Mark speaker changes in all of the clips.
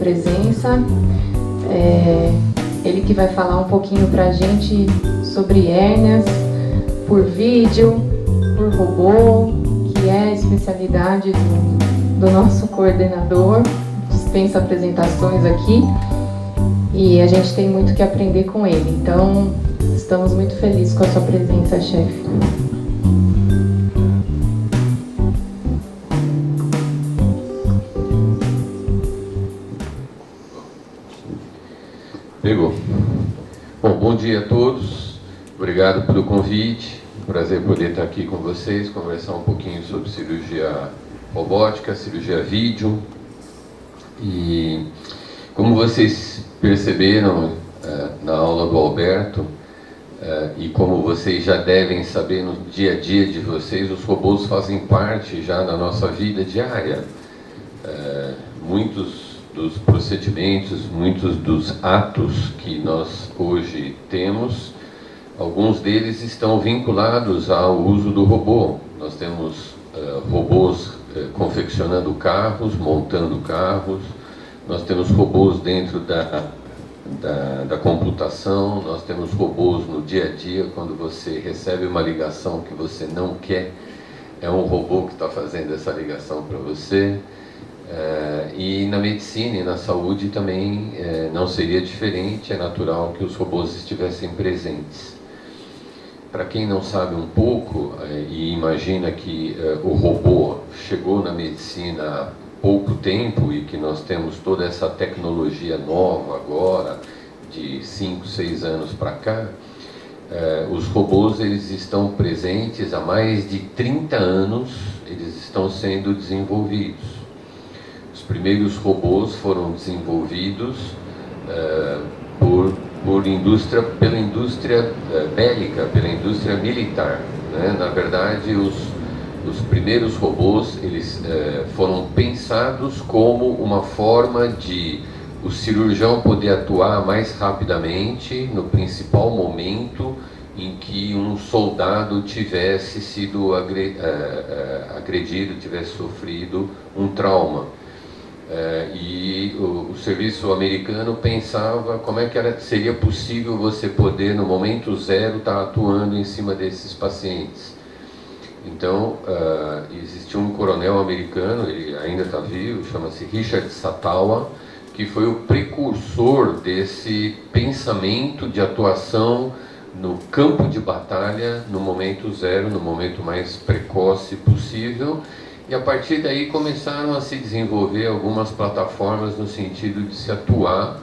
Speaker 1: presença. Ele que vai falar um pouquinho para a gente sobre hérnias por vídeo, por robô, que é a especialidade do nosso coordenador. Dispensa apresentações aqui e a gente tem muito que aprender com ele. Então, estamos muito felizes com a sua presença, chefe.
Speaker 2: Pegou. Bom dia a todos. Obrigado pelo convite. Prazer poder estar aqui com vocês, conversar um pouquinho sobre cirurgia robótica, cirurgia vídeo. E como vocês perceberam na aula do Alberto, e como vocês já devem saber no dia a dia de vocês, os robôs fazem parte já da nossa vida diária. Muitos dos procedimentos, muitos dos atos que nós hoje temos, alguns deles estão vinculados ao uso do robô. Nós temos robôs confeccionando carros, montando carros, nós temos robôs dentro da computação, nós temos robôs no dia a dia, quando você recebe uma ligação que você não quer, é um robô que está fazendo essa ligação para você. E na medicina e na saúde também não seria diferente, é natural que os robôs estivessem presentes. Para quem não sabe um pouco e imagina que o robô chegou na medicina há pouco tempo e que nós temos toda essa tecnologia nova agora, de 5, 6 anos para cá, os robôs eles estão presentes há mais de 30 anos, eles estão sendo desenvolvidos. Os primeiros robôs foram desenvolvidos pela indústria bélica, pela indústria militar, né? Na verdade, os primeiros robôs eles foram pensados como uma forma de o cirurgião poder atuar mais rapidamente no principal momento em que um soldado tivesse sido agredido, tivesse sofrido um trauma. E o serviço americano pensava como é que seria possível você poder, no momento zero, estar atuando em cima desses pacientes. Então, existiu um coronel americano, ele ainda está vivo, chama-se Richard Satawa, que foi o precursor desse pensamento de atuação no campo de batalha, no momento zero, no momento mais precoce possível. E a partir daí começaram a se desenvolver algumas plataformas no sentido de se atuar,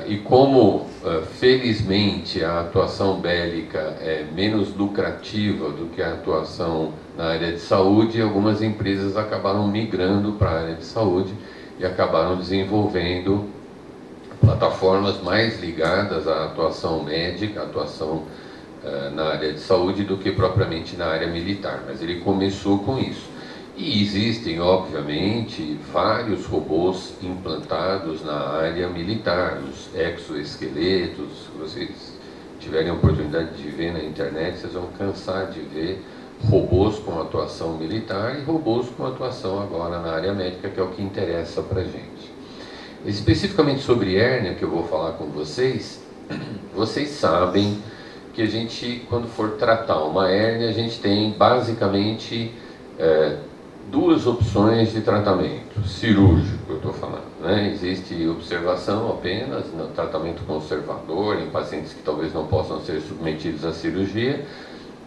Speaker 2: e como felizmente a atuação bélica é menos lucrativa do que a atuação na área de saúde, algumas empresas acabaram migrando para a área de saúde e acabaram desenvolvendo plataformas mais ligadas à atuação médica, à atuação na área de saúde do que propriamente na área militar, mas ele começou com isso. E existem, obviamente, vários robôs implantados na área militar, os exoesqueletos. Se vocês tiverem a oportunidade de ver na internet, vocês vão cansar de ver robôs com atuação militar e robôs com atuação agora na área médica, que é o que interessa para a gente. Especificamente sobre hérnia, que eu vou falar com vocês, vocês sabem que a gente, quando for tratar uma hérnia, a gente tem basicamente duas opções de tratamento cirúrgico, eu estou falando, né? Existe observação apenas, no tratamento conservador, em pacientes que talvez não possam ser submetidos à cirurgia,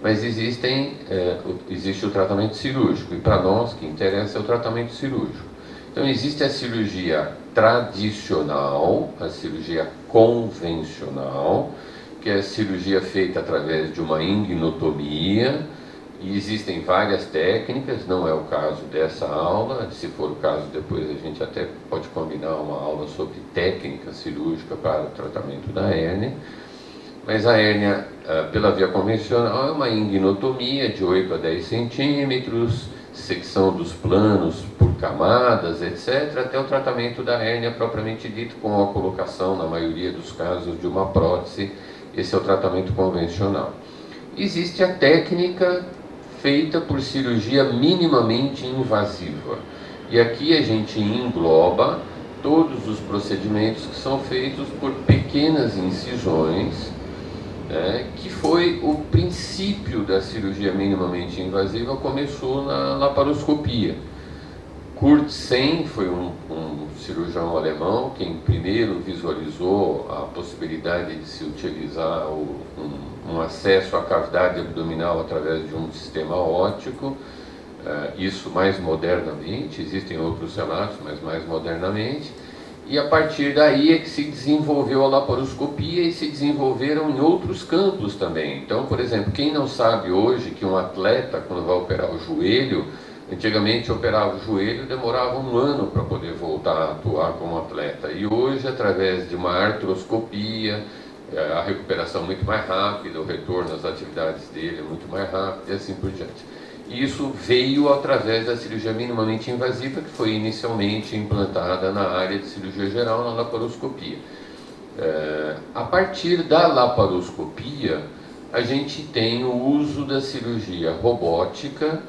Speaker 2: mas existe o tratamento cirúrgico, e para nós, que interessa, é o tratamento cirúrgico. Então, existe a cirurgia tradicional, a cirurgia convencional, que é a cirurgia feita através de uma ingnotomia, e existem várias técnicas, não é o caso dessa aula, se for o caso depois a gente até pode combinar uma aula sobre técnica cirúrgica para o tratamento da hérnia, mas a hérnia pela via convencional é uma ingnotomia de 8 a 10 centímetros, secção dos planos por camadas, etc., até o tratamento da hérnia propriamente dito, com a colocação, na maioria dos casos, de uma prótese. Esse é o tratamento convencional. Existe a técnica feita por cirurgia minimamente invasiva. E aqui a gente engloba todos os procedimentos que são feitos por pequenas incisões, que foi o princípio da cirurgia minimamente invasiva, começou na laparoscopia. Kurt Senn foi um cirurgião alemão quem primeiro visualizou a possibilidade de se utilizar um acesso à cavidade abdominal através de um sistema óptico, isso mais modernamente, existem outros relatos, mas mais modernamente, e a partir daí é que se desenvolveu a laparoscopia e se desenvolveram em outros campos também. Então, por exemplo, quem não sabe hoje que um atleta, quando vai operar o joelho, antigamente operava o joelho, demorava 1 ano para poder voltar a atuar como atleta. E hoje, através de uma artroscopia, a recuperação é muito mais rápida, o retorno às atividades dele é muito mais rápido e assim por diante. E isso veio através da cirurgia minimamente invasiva, que foi inicialmente implantada na área de cirurgia geral, na laparoscopia. A partir da laparoscopia, a gente tem o uso da cirurgia robótica,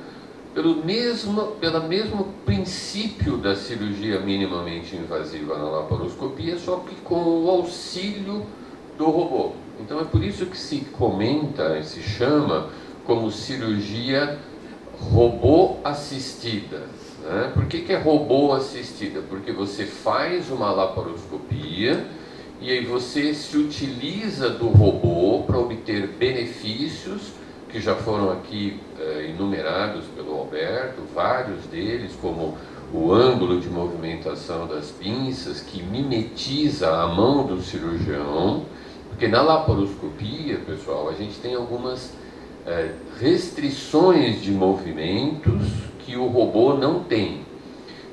Speaker 2: pelo mesmo princípio da cirurgia minimamente invasiva na laparoscopia, só que com o auxílio do robô. Então é por isso que se comenta e se chama como cirurgia robô assistida. Por que é robô assistida? Porque você faz uma laparoscopia e aí você se utiliza do robô para obter benefícios que já foram aqui enumerados pelo Alberto, vários deles, como o ângulo de movimentação das pinças, que mimetiza a mão do cirurgião, porque na laparoscopia, pessoal, a gente tem algumas restrições de movimentos que o robô não tem.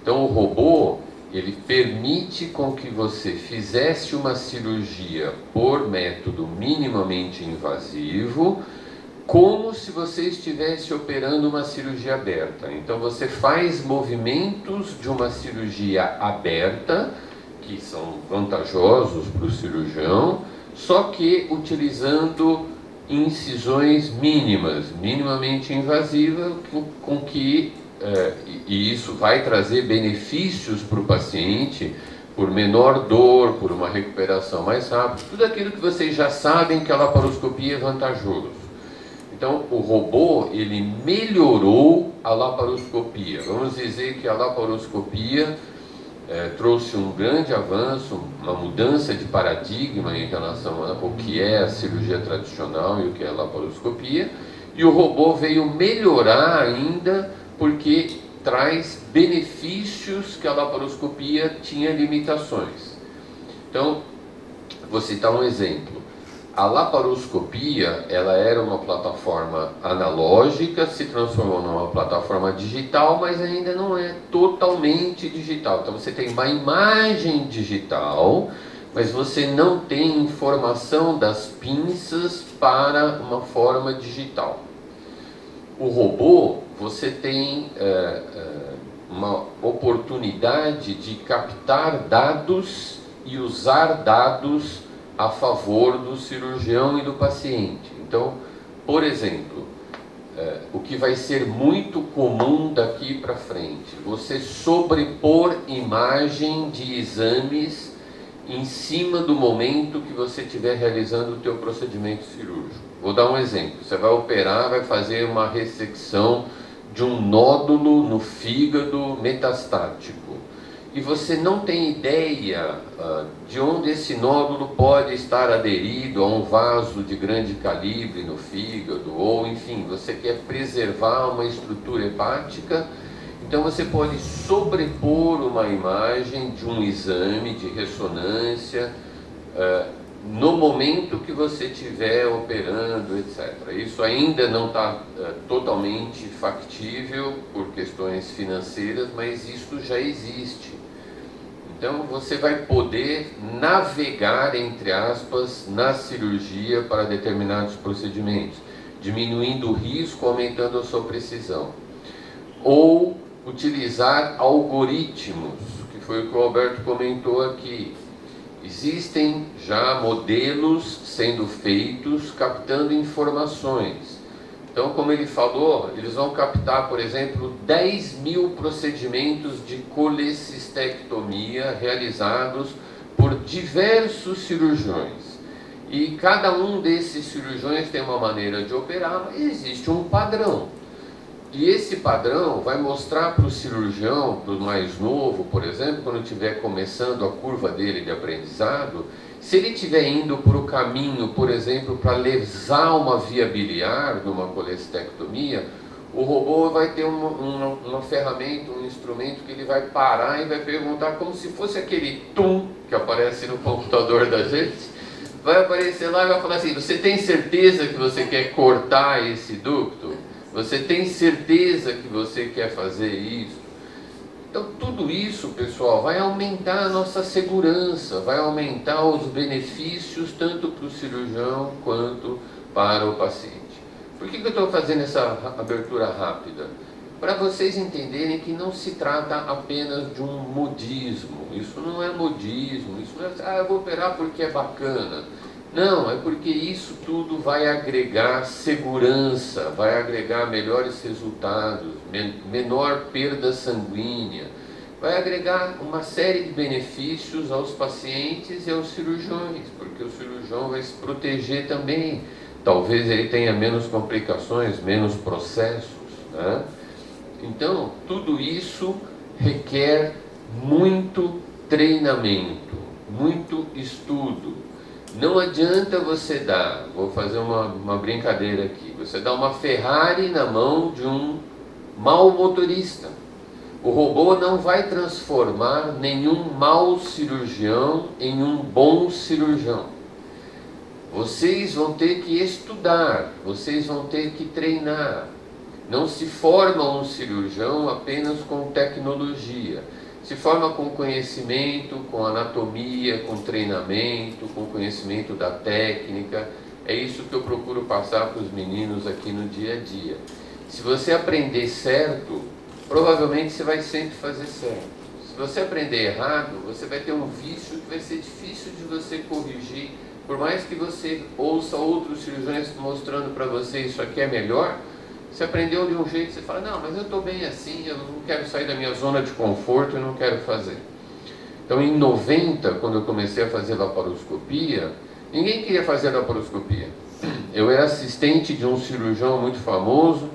Speaker 2: Então o robô, ele permite com que você fizesse uma cirurgia por método minimamente invasivo, como se você estivesse operando uma cirurgia aberta. Então você faz movimentos de uma cirurgia aberta, que são vantajosos para o cirurgião, só que utilizando incisões mínimas, minimamente invasivas, com que, e isso vai trazer benefícios para o paciente, por menor dor, por uma recuperação mais rápida, tudo aquilo que vocês já sabem que a laparoscopia é vantajoso. Então, o robô, ele melhorou a laparoscopia. Vamos dizer que a laparoscopia trouxe um grande avanço, uma mudança de paradigma em relação ao que é a cirurgia tradicional e o que é a laparoscopia, e o robô veio melhorar ainda porque traz benefícios que a laparoscopia tinha limitações. Então, vou citar um exemplo. A laparoscopia, ela era uma plataforma analógica, se transformou numa plataforma digital, mas ainda não é totalmente digital. Então você tem uma imagem digital, mas você não tem informação das pinças para uma forma digital. O robô, você tem uma oportunidade de captar dados e usar dados a favor do cirurgião e do paciente. Então, por exemplo, o que vai ser muito comum daqui para frente, você sobrepor imagem de exames em cima do momento que você estiver realizando o teu procedimento cirúrgico. Vou dar um exemplo. Você vai operar, vai fazer uma ressecção de um nódulo no fígado metastático. E você não tem ideia de onde esse nódulo pode estar aderido a um vaso de grande calibre no fígado, ou enfim, você quer preservar uma estrutura hepática, então você pode sobrepor uma imagem de um exame de ressonância no momento que você estiver operando, etc. Isso ainda não está totalmente factível por questões financeiras, mas isso já existe. Então você vai poder navegar, entre aspas, na cirurgia para determinados procedimentos, diminuindo o risco, aumentando a sua precisão. Ou utilizar algoritmos, que foi o que o Alberto comentou aqui. Existem já modelos sendo feitos captando informações. Então, como ele falou, eles vão captar, por exemplo, 10 mil procedimentos de colecistectomia realizados por diversos cirurgiões. E cada um desses cirurgiões tem uma maneira de operar, mas existe um padrão. E esse padrão vai mostrar para o cirurgião, para o mais novo, por exemplo, quando estiver começando a curva dele de aprendizado, se ele estiver indo por o caminho, por exemplo, para lesar uma via biliar numa colecistectomia, o robô vai ter uma ferramenta, um instrumento que ele vai parar e vai perguntar, como se fosse aquele tum que aparece no computador da gente, vai aparecer lá e vai falar assim: você tem certeza que você quer cortar esse ducto? Você tem certeza que você quer fazer isso? Então, tudo isso, pessoal, vai aumentar a nossa segurança, vai aumentar os benefícios tanto para o cirurgião quanto para o paciente. Por que eu estou fazendo essa abertura rápida? Para vocês entenderem que não se trata apenas de um modismo. Isso não é modismo, isso não é, eu vou operar porque é bacana. Não, é porque isso tudo vai agregar segurança, vai agregar melhores resultados, menor perda sanguínea, vai agregar uma série de benefícios aos pacientes e aos cirurgiões, porque o cirurgião vai se proteger também. Talvez ele tenha menos complicações, menos processos, né? Então, tudo isso requer muito treinamento, muito estudo. Não adianta você dar, vou fazer uma brincadeira aqui, você dá uma Ferrari na mão de um mau motorista. O robô não vai transformar nenhum mau cirurgião em um bom cirurgião. Vocês vão ter que estudar, vocês vão ter que treinar. Não se forma um cirurgião apenas com tecnologia. Se forma com conhecimento, com anatomia, com treinamento, com conhecimento da técnica. É isso que eu procuro passar para os meninos aqui no dia a dia. Se você aprender certo, provavelmente você vai sempre fazer certo. Se você aprender errado, você vai ter um vício que vai ser difícil de você corrigir. Por mais que você ouça outros cirurgiões mostrando para você isso aqui é melhor, você aprendeu de um jeito, você fala, não, mas eu estou bem assim, eu não quero sair da minha zona de conforto e não quero fazer. Então, em 90, quando eu comecei a fazer laparoscopia, ninguém queria fazer laparoscopia. Eu era assistente de um cirurgião muito famoso,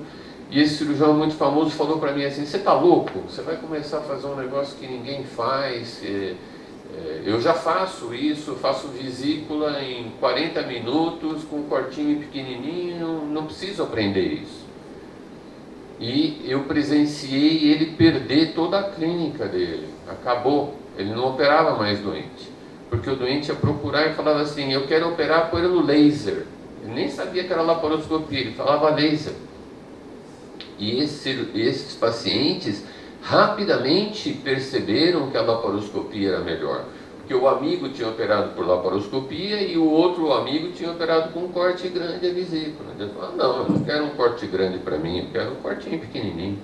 Speaker 2: e esse cirurgião muito famoso falou para mim assim: você está louco? Você vai começar a fazer um negócio que ninguém faz. Eu já faço isso, faço vesícula em 40 minutos, com um cortinho pequenininho, não preciso aprender isso. E eu presenciei ele perder toda a clínica dele. Acabou. Ele não operava mais doente. Porque o doente ia procurar e falava assim: eu quero operar pelo laser. Ele nem sabia que era laparoscopia, ele falava laser. E esses pacientes rapidamente perceberam que a laparoscopia era melhor. Porque o amigo tinha operado por laparoscopia e o outro amigo tinha operado com um corte grande a vesícula. Ele falou: não, eu não quero um corte grande para mim, eu quero um cortinho pequenininho.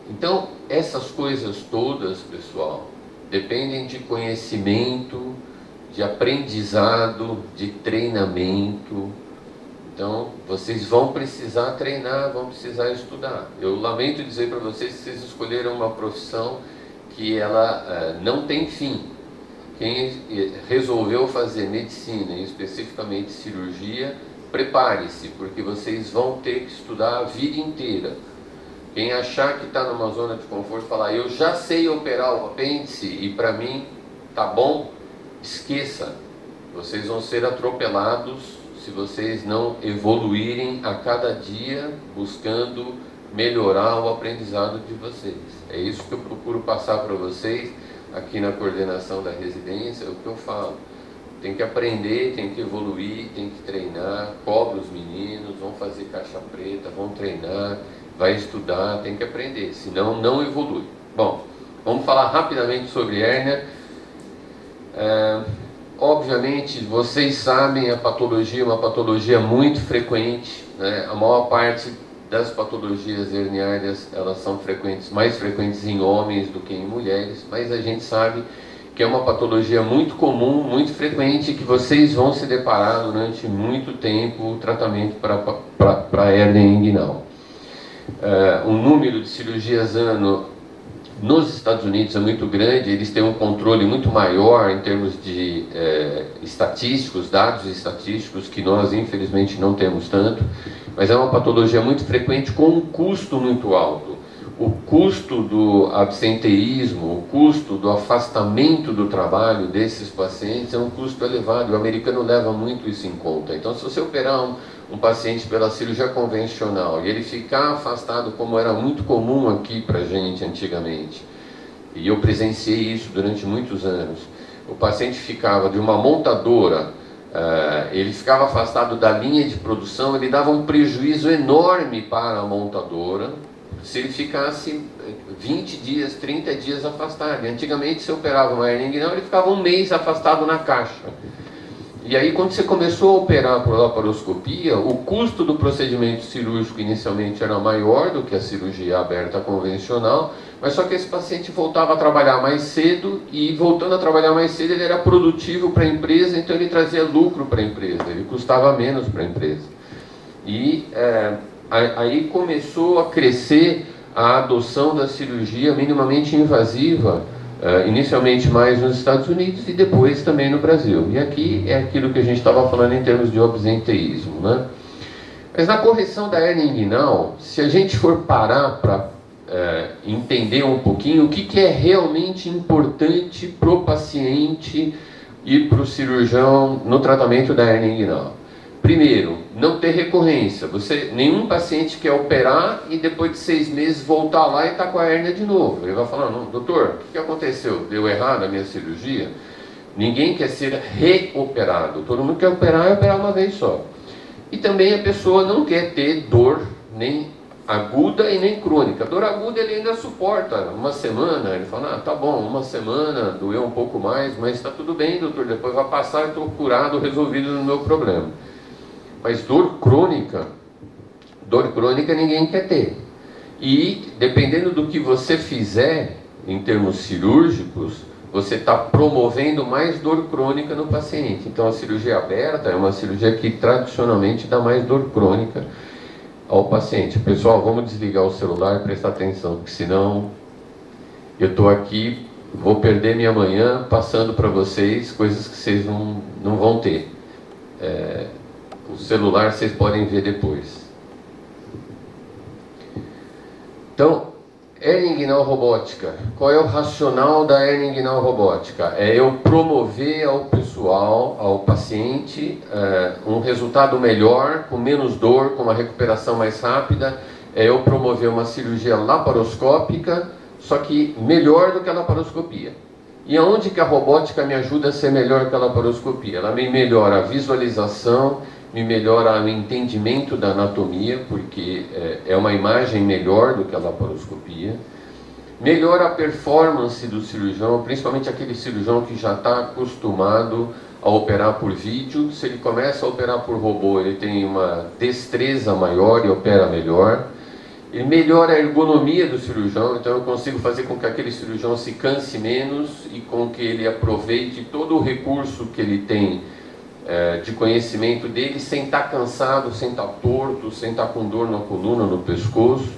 Speaker 2: Então, essas coisas todas, pessoal, dependem de conhecimento, de aprendizado, de treinamento. Então, vocês vão precisar treinar, vão precisar estudar. Eu lamento dizer para vocês que vocês escolheram uma profissão que ela não tem fim. Quem resolveu fazer medicina, e especificamente cirurgia, prepare-se, porque vocês vão ter que estudar a vida inteira. Quem achar que está numa zona de conforto, falar, eu já sei operar o apêndice e para mim tá bom, esqueça. Vocês vão ser atropelados se vocês não evoluírem a cada dia buscando melhorar o aprendizado de vocês. É isso que eu procuro passar para vocês aqui na coordenação da residência, é o que eu falo. Tem que aprender, tem que evoluir, tem que treinar, cobra os meninos, vão fazer caixa preta, vão treinar, vai estudar, tem que aprender, senão não evolui. Bom, vamos falar rapidamente sobre hérnia. Obviamente, vocês sabem, a patologia é uma patologia muito frequente, né? A maior parte das patologias herniárias, elas são frequentes, mais frequentes em homens do que em mulheres, mas a gente sabe que é uma patologia muito comum, muito frequente, que vocês vão se deparar durante muito tempo, o tratamento para a hérnia inguinal. O número de cirurgias ano nos Estados Unidos é muito grande, eles têm um controle muito maior em termos de estatísticos, dados estatísticos, que nós infelizmente não temos tanto, mas é uma patologia muito frequente com um custo muito alto. O custo do absenteísmo, o custo do afastamento do trabalho desses pacientes é um custo elevado. O americano leva muito isso em conta. Então, se você operar um paciente pela cirurgia convencional e ele ficar afastado, como era muito comum aqui para a gente antigamente, e eu presenciei isso durante muitos anos, o paciente ficava de uma montadora, ele ficava afastado da linha de produção, ele dava um prejuízo enorme para a montadora, se ele ficasse 20 dias, 30 dias afastado. E antigamente, se operava uma hérnia inguinal, ele ficava um mês afastado na caixa. E aí, quando você começou a operar por laparoscopia, o custo do procedimento cirúrgico inicialmente era maior do que a cirurgia aberta convencional, mas só que esse paciente voltava a trabalhar mais cedo, e voltando a trabalhar mais cedo, ele era produtivo para a empresa, então ele trazia lucro para a empresa, ele custava menos para a empresa. E aí começou a crescer a adoção da cirurgia minimamente invasiva, inicialmente mais nos Estados Unidos e depois também no Brasil. E aqui é aquilo que a gente estava falando em termos de absenteísmo, né? Mas na correção da hérnia inguinal, se a gente for parar para entender um pouquinho o que é realmente importante para o paciente e para o cirurgião no tratamento da hérnia inguinal. Primeiro, não ter recorrência. Nenhum paciente quer operar e depois de 6 meses voltar lá e está com a hérnia de novo. Ele vai falar, não, doutor, o que aconteceu? Deu errado a minha cirurgia? Ninguém quer ser reoperado. Todo mundo quer operar e operar uma vez só. E também a pessoa não quer ter dor nem aguda e nem crônica. Dor aguda ele ainda suporta uma semana. Ele fala, tá bom, uma semana, doeu um pouco mais, mas está tudo bem, doutor, depois vai passar e estou curado, resolvido no meu problema. Mas dor crônica ninguém quer ter. E dependendo do que você fizer em termos cirúrgicos, você está promovendo mais dor crônica no paciente. Então a cirurgia aberta é uma cirurgia que tradicionalmente dá mais dor crônica ao paciente. Pessoal, vamos desligar o celular e prestar atenção, porque senão eu estou aqui, vou perder minha manhã passando para vocês coisas que vocês não vão ter. O celular vocês podem ver depois. Então, hérnia inguinal robótica. Qual é o racional da hérnia inguinal robótica? É eu promover ao pessoal, ao paciente, um resultado melhor, com menos dor, com uma recuperação mais rápida. É eu promover uma cirurgia laparoscópica, só que melhor do que a laparoscopia. E aonde que a robótica me ajuda a ser melhor que a laparoscopia? Ela me melhora a visualização, me melhora o entendimento da anatomia, porque é uma imagem melhor do que a laparoscopia, melhora a performance do cirurgião, principalmente aquele cirurgião que já está acostumado a operar por vídeo. Se ele começa a operar por robô, ele tem uma destreza maior e opera melhor. Ele melhora a ergonomia do cirurgião, então eu consigo fazer com que aquele cirurgião se canse menos e com que ele aproveite todo o recurso que ele tem de conhecimento dele, sem estar cansado, sem estar torto, sem estar com dor na coluna, no pescoço.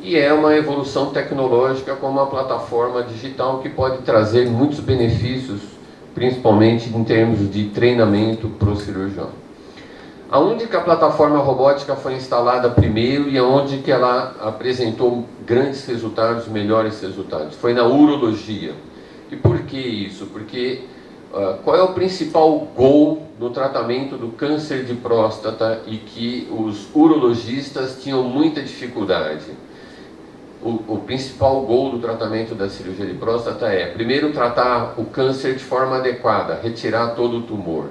Speaker 2: E é uma evolução tecnológica com uma plataforma digital que pode trazer muitos benefícios, principalmente em termos de treinamento para o cirurgião. Aonde que a plataforma robótica foi instalada primeiro e aonde que ela apresentou grandes resultados, melhores resultados? Foi na urologia. E por que isso? Porque qual é o principal goal no tratamento do câncer de próstata e que os urologistas tinham muita dificuldade? O principal goal do tratamento da cirurgia de próstata é, primeiro, tratar o câncer de forma adequada, retirar todo o tumor.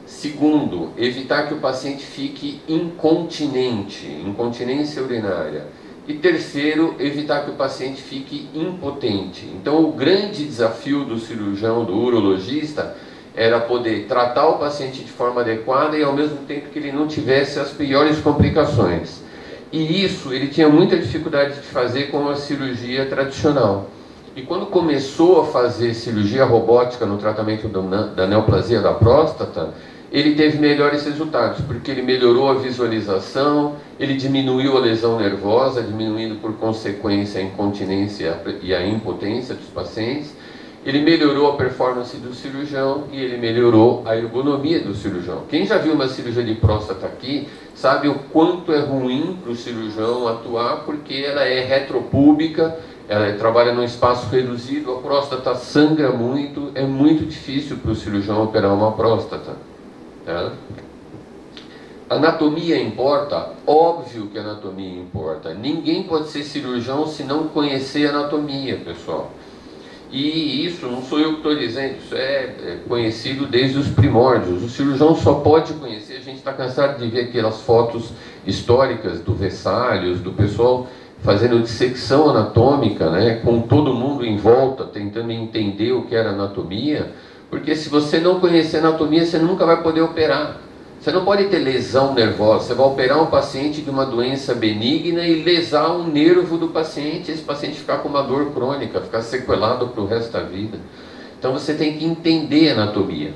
Speaker 2: Segundo, evitar que o paciente fique incontinente, incontinência urinária. E terceiro, evitar que o paciente fique impotente. Então, o grande desafio do cirurgião, do urologista, era poder tratar o paciente de forma adequada e ao mesmo tempo que ele não tivesse as piores complicações. E isso ele tinha muita dificuldade de fazer com a cirurgia tradicional. E quando começou a fazer cirurgia robótica no tratamento da neoplasia da próstata, ele teve melhores resultados, porque ele melhorou a visualização, ele diminuiu a lesão nervosa, diminuindo por consequência a incontinência e a impotência dos pacientes, ele melhorou a performance do cirurgião e ele melhorou a ergonomia do cirurgião. Quem já viu uma cirurgia de próstata aqui, sabe o quanto é ruim para o cirurgião atuar, porque ela é retropúbica, ela trabalha num espaço reduzido, a próstata sangra muito, é muito difícil para o cirurgião operar uma próstata. Tá? Anatomia importa? Óbvio que anatomia importa. Ninguém pode ser cirurgião se não conhecer anatomia, pessoal. E isso não sou eu que estou dizendo, isso é conhecido desde os primórdios. O cirurgião só pode conhecer, a gente está cansado de ver aquelas fotos históricas do Vessálios, do pessoal fazendo dissecção anatômica, né, com todo mundo em volta, tentando entender o que era anatomia, porque se você não conhecer anatomia, você nunca vai poder operar. Você não pode ter lesão nervosa, você vai operar um paciente de uma doença benigna e lesar um nervo do paciente, esse paciente ficar com uma dor crônica, ficar sequelado para o resto da vida. Então você tem que entender anatomia.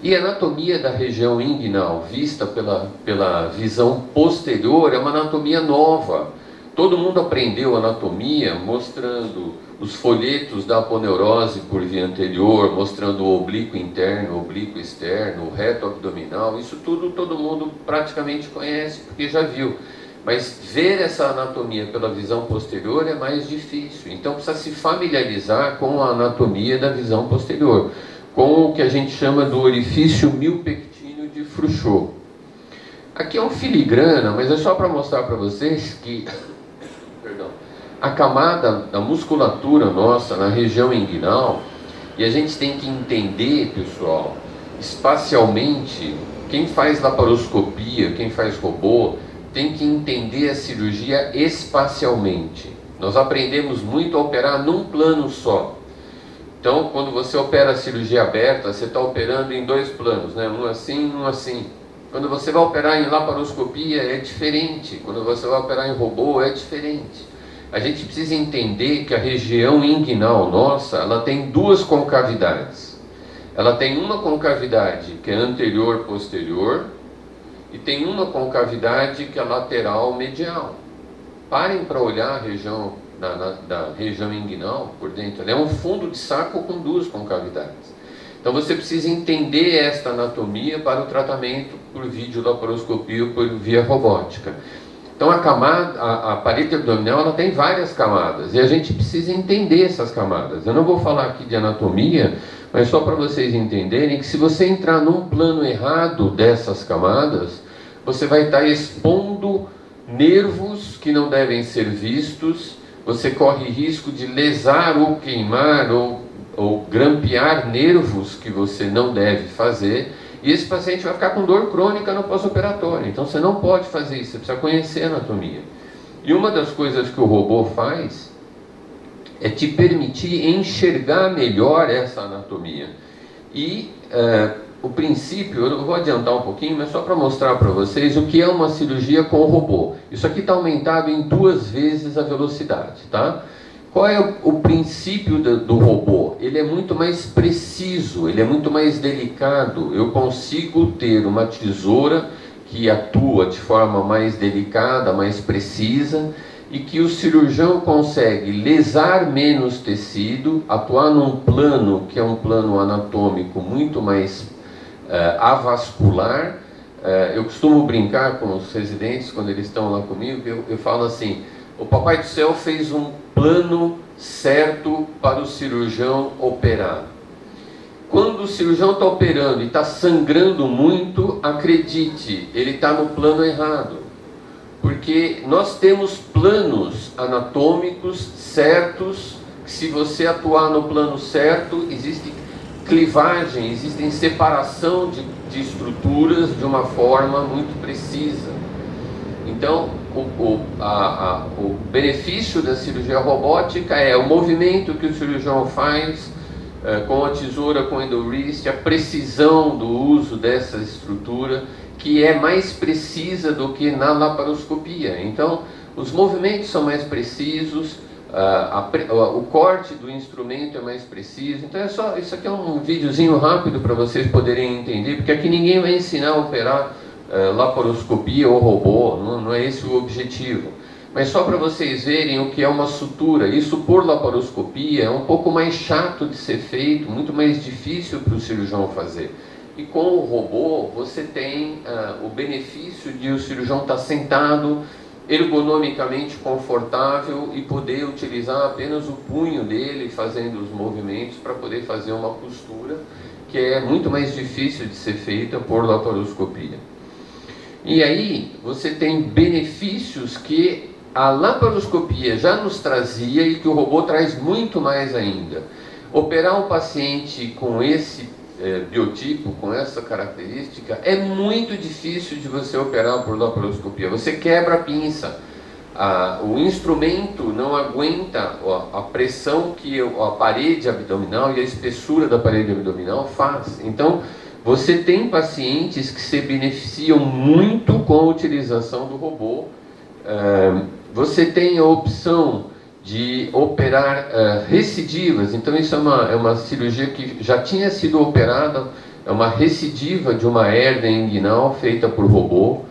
Speaker 2: E a anatomia da região inguinal, vista pela visão posterior, é uma anatomia nova. Todo mundo aprendeu anatomia mostrando os folhetos da aponeurose por via anterior, mostrando o oblíquo interno, o oblíquo externo, o reto abdominal. Isso tudo todo mundo praticamente conhece, porque já viu. Mas ver essa anatomia pela visão posterior é mais difícil. Então precisa se familiarizar com a anatomia da visão posterior, com o que a gente chama do orifício milpectíneo de Frouchot. Aqui é um filigrana, mas é só para mostrar para vocês que a camada da musculatura nossa na região inguinal, e a gente tem que entender, pessoal, espacialmente, quem faz laparoscopia, quem faz robô, tem que entender a cirurgia espacialmente. Nós aprendemos muito a operar num plano só. Então, quando você opera a cirurgia aberta, você está operando em dois planos, né? Um assim, um assim. Quando você vai operar em laparoscopia, é diferente. Quando você vai operar em robô, é diferente. A gente precisa entender que a região inguinal nossa, ela tem duas concavidades. Ela tem uma concavidade que é anterior-posterior e tem uma concavidade que é lateral-medial. Parem para olhar a região da região inguinal por dentro. Ela é um fundo de saco com duas concavidades. Então você precisa entender esta anatomia para o tratamento por videolaparoscopia ou por via robótica. Então a parede abdominal ela tem várias camadas e a gente precisa entender essas camadas. Eu não vou falar aqui de anatomia, mas só para vocês entenderem que se você entrar num plano errado dessas camadas, você vai estar expondo nervos que não devem ser vistos, você corre risco de lesar ou queimar ou grampear nervos que você não deve fazer. E esse paciente vai ficar com dor crônica no pós-operatório. Então você não pode fazer isso, você precisa conhecer a anatomia. E uma das coisas que o robô faz é te permitir enxergar melhor essa anatomia. E o princípio, eu vou adiantar um pouquinho, mas só para mostrar para vocês o que é uma cirurgia com robô. Isso aqui está aumentado em 2 vezes a velocidade, tá? Qual é o princípio do robô? Ele é muito mais preciso, ele é muito mais delicado. Eu consigo ter uma tesoura que atua de forma mais delicada, mais precisa, e que o cirurgião consegue lesar menos tecido, atuar num plano que é um plano anatômico muito mais avascular. Eu costumo brincar com os residentes quando eles estão lá comigo, eu falo assim: o Papai do Céu fez um plano certo para o cirurgião operar. Quando o cirurgião está operando e está sangrando muito, acredite, ele está no plano errado. Porque nós temos planos anatômicos certos, que se você atuar no plano certo, existe clivagem, existe separação de estruturas de uma forma muito precisa. Então, o benefício da cirurgia robótica é o movimento que o cirurgião faz com a tesoura, com o enduriste, a precisão do uso dessa estrutura, que é mais precisa do que na laparoscopia. Então, os movimentos são mais precisos, o corte do instrumento é mais preciso. Então isso aqui é um videozinho rápido para vocês poderem entender, porque aqui ninguém vai ensinar a operar laparoscopia ou robô, não é esse o objetivo. Mas só para vocês verem o que é uma sutura. Isso por laparoscopia é um pouco mais chato de ser feito, muito mais difícil para o cirurgião fazer. E com o robô você tem o benefício de o cirurgião estar sentado, ergonomicamente confortável e poder utilizar apenas o punho dele fazendo os movimentos para poder fazer uma costura que é muito mais difícil de ser feita por laparoscopia. E aí você tem benefícios que a laparoscopia já nos trazia e que o robô traz muito mais ainda. Operar um paciente com esse biotipo, com essa característica, é muito difícil de você operar por laparoscopia. Você quebra a pinça, o instrumento não aguenta a pressão que a parede abdominal e a espessura da parede abdominal faz. Então, você tem pacientes que se beneficiam muito com a utilização do robô. Você tem a opção de operar recidivas. Então isso é uma cirurgia que já tinha sido operada, é uma recidiva de uma hérnia inguinal feita por robô.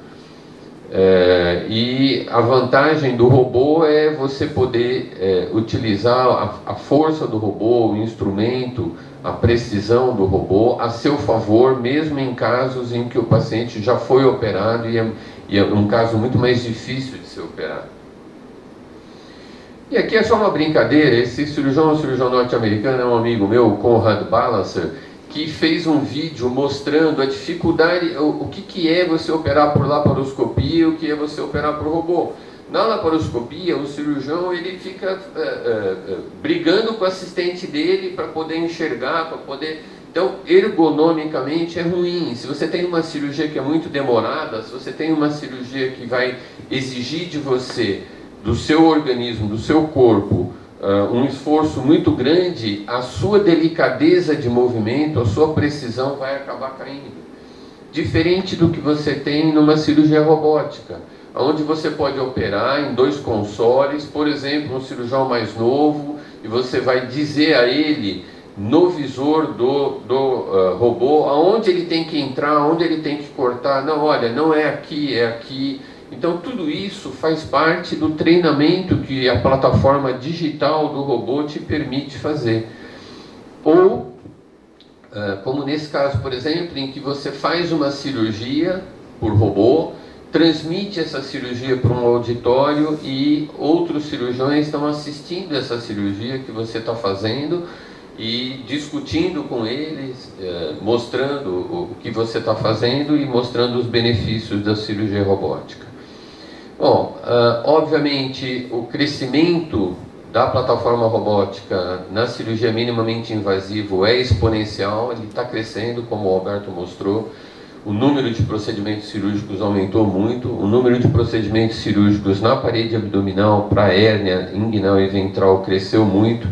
Speaker 2: E a vantagem do robô é você poder utilizar a força do robô, o instrumento, a precisão do robô a seu favor, mesmo em casos em que o paciente já foi operado e é um caso muito mais difícil de ser operado. E aqui é só uma brincadeira. Esse cirurgião é um cirurgião norte-americano, é um amigo meu, o Conrad Balancer, que fez um vídeo mostrando a dificuldade, o que é você operar por laparoscopia e o que é você operar por robô. Na laparoscopia, o cirurgião ele fica brigando com o assistente dele para poder enxergar, para poder... Então, ergonomicamente é ruim. Se você tem uma cirurgia que é muito demorada, se você tem uma cirurgia que vai exigir de você, do seu organismo, do seu corpo, um esforço muito grande, a sua delicadeza de movimento, a sua precisão vai acabar caindo. Diferente do que você tem numa cirurgia robótica, onde você pode operar em 2 consoles, por exemplo, um cirurgião mais novo, e você vai dizer a ele, no visor do robô, aonde ele tem que entrar, aonde ele tem que cortar. Não, olha, não é aqui, é aqui. Então tudo isso faz parte do treinamento que a plataforma digital do robô te permite fazer. Ou, como nesse caso, por exemplo, em que você faz uma cirurgia por robô, transmite essa cirurgia para um auditório e outros cirurgiões estão assistindo essa cirurgia que você está fazendo e discutindo com eles, mostrando o que você está fazendo e mostrando os benefícios da cirurgia robótica. Bom, obviamente o crescimento da plataforma robótica na cirurgia minimamente invasiva é exponencial, ele está crescendo, como o Alberto mostrou. O número de procedimentos cirúrgicos aumentou muito, o número de procedimentos cirúrgicos na parede abdominal para hérnia inguinal e ventral cresceu muito.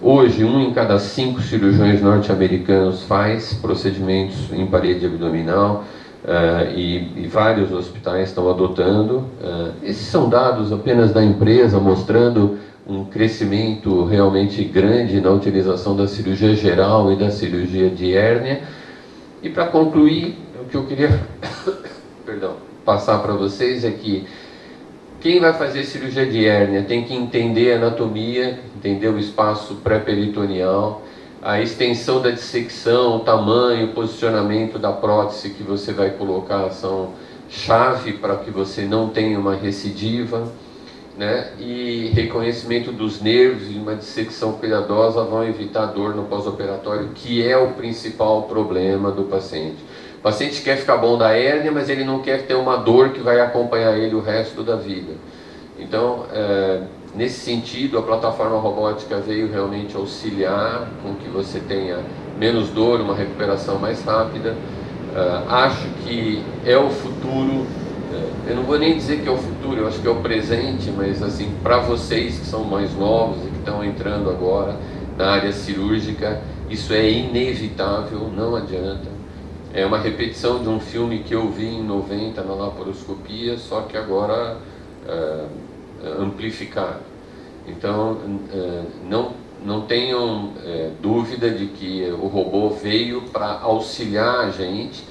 Speaker 2: Hoje, 1 em cada 5 cirurgiões norte-americanos faz procedimentos em parede abdominal. E vários hospitais estão adotando. Esses são dados apenas da empresa, mostrando um crescimento realmente grande na utilização da cirurgia geral e da cirurgia de hérnia. E para concluir, o que eu queria passar para vocês é que quem vai fazer cirurgia de hérnia tem que entender a anatomia, entender o espaço pré-peritoneal, a extensão da dissecção, o tamanho, o posicionamento da prótese que você vai colocar são chave para que você não tenha uma recidiva, né? E reconhecimento dos nervos e uma dissecção cuidadosa vão evitar dor no pós-operatório, que é o principal problema do paciente. O paciente quer ficar bom da hérnia, mas ele não quer ter uma dor que vai acompanhar ele o resto da vida. Então, nesse sentido, a plataforma robótica veio realmente auxiliar com que você tenha menos dor, uma recuperação mais rápida. Acho que é o futuro. Eu não vou nem dizer que é o futuro, eu acho que é o presente, mas assim, para vocês que são mais novos e que estão entrando agora na área cirúrgica, isso é inevitável, não adianta. É uma repetição de um filme que eu vi em 90 na laparoscopia, só que agora amplificado. Então, não tenham dúvida de que o robô veio para auxiliar a gente.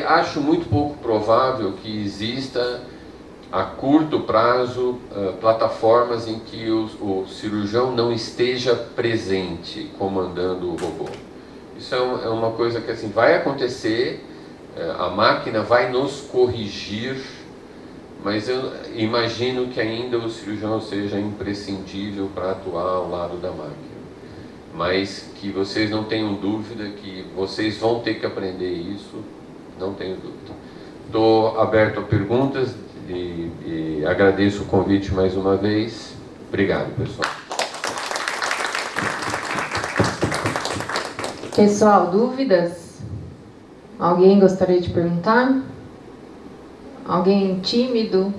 Speaker 2: Acho muito pouco provável que exista a curto prazo plataformas em que o cirurgião não esteja presente comandando o robô. Isso é uma coisa que assim, vai acontecer, a máquina vai nos corrigir, mas eu imagino que ainda o cirurgião seja imprescindível para atuar ao lado da máquina. Mas que vocês não tenham dúvida que vocês vão ter que aprender isso, não tenho dúvida. Estou aberto a perguntas e agradeço o convite mais uma vez. Obrigado, pessoal.
Speaker 1: Pessoal, dúvidas? Alguém gostaria de perguntar? Alguém tímido?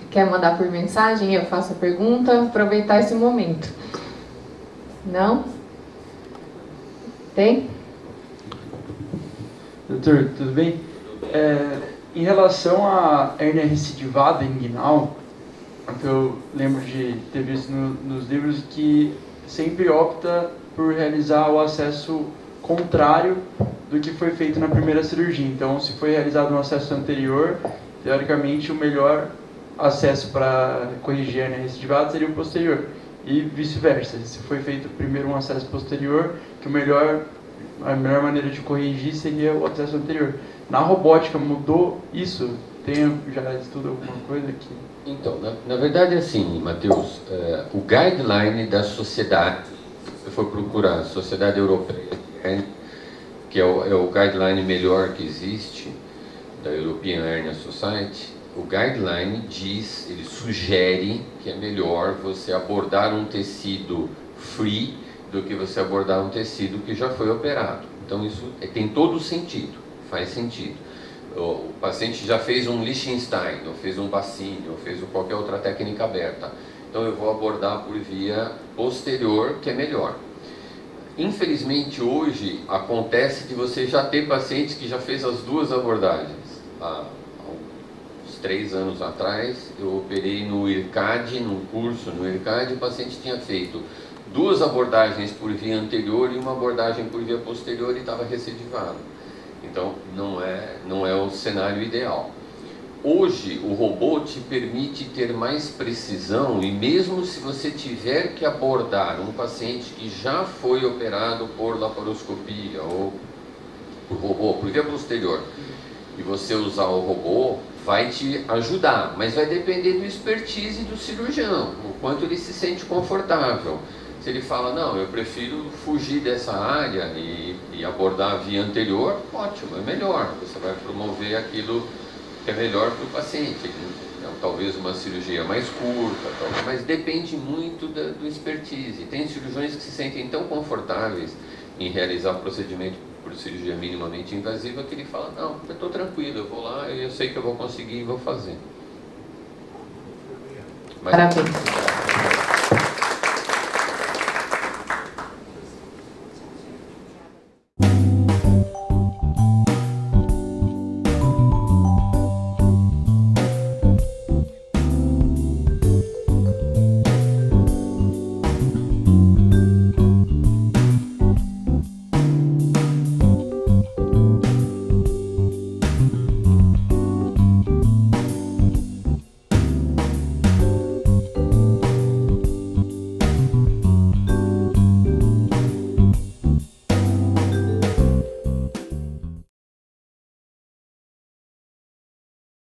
Speaker 1: Quer mandar por mensagem? Eu faço a pergunta, aproveitar esse momento. Não? Tem?
Speaker 3: Doutor, tudo bem? Em relação à hérnia recidivada inguinal, eu lembro de ter visto nos livros que sempre opta por realizar o acesso contrário do que foi feito na primeira cirurgia. Então, se foi realizado um acesso anterior, teoricamente o melhor acesso para corrigir a hérnia recidivada seria o posterior. E vice-versa, se foi feito primeiro um acesso posterior, que a melhor maneira de corrigir seria o acesso anterior. Na robótica mudou isso? Já estuda alguma coisa aqui?
Speaker 2: Então, na verdade é assim, Matheus, o guideline da sociedade, se você for procurar a Sociedade Europeia, que é o guideline melhor que existe, da European Hernia Society, o guideline diz, ele sugere que é melhor você abordar um tecido free do que você abordar um tecido que já foi operado. Então isso tem todo sentido, faz sentido. O paciente já fez um Liechtenstein, ou fez um Bassini, ou fez qualquer outra técnica aberta. Então eu vou abordar por via posterior, que é melhor. Infelizmente hoje acontece de você já ter pacientes que já fez as duas abordagens. Há uns 3 anos atrás eu operei no IRCAD, num curso no IRCAD, o paciente tinha feito 2 abordagens por via anterior e uma abordagem por via posterior e estava recidivado. Então não é o cenário ideal. Hoje o robô te permite ter mais precisão e mesmo se você tiver que abordar um paciente que já foi operado por laparoscopia ou por robô, por via posterior, e você usar o robô, vai te ajudar, mas vai depender do expertise do cirurgião, o quanto ele se sente confortável. Se ele fala, não, eu prefiro fugir dessa área e abordar a via anterior, ótimo, é melhor, você vai promover aquilo que é melhor para o paciente. Então, talvez uma cirurgia mais curta, mas depende muito do expertise. Tem cirurgiões que se sentem tão confortáveis em realizar o procedimento por cirurgia minimamente invasiva que ele fala, não, eu estou tranquilo, eu vou lá, eu sei que eu vou conseguir e vou fazer.
Speaker 1: Parabéns.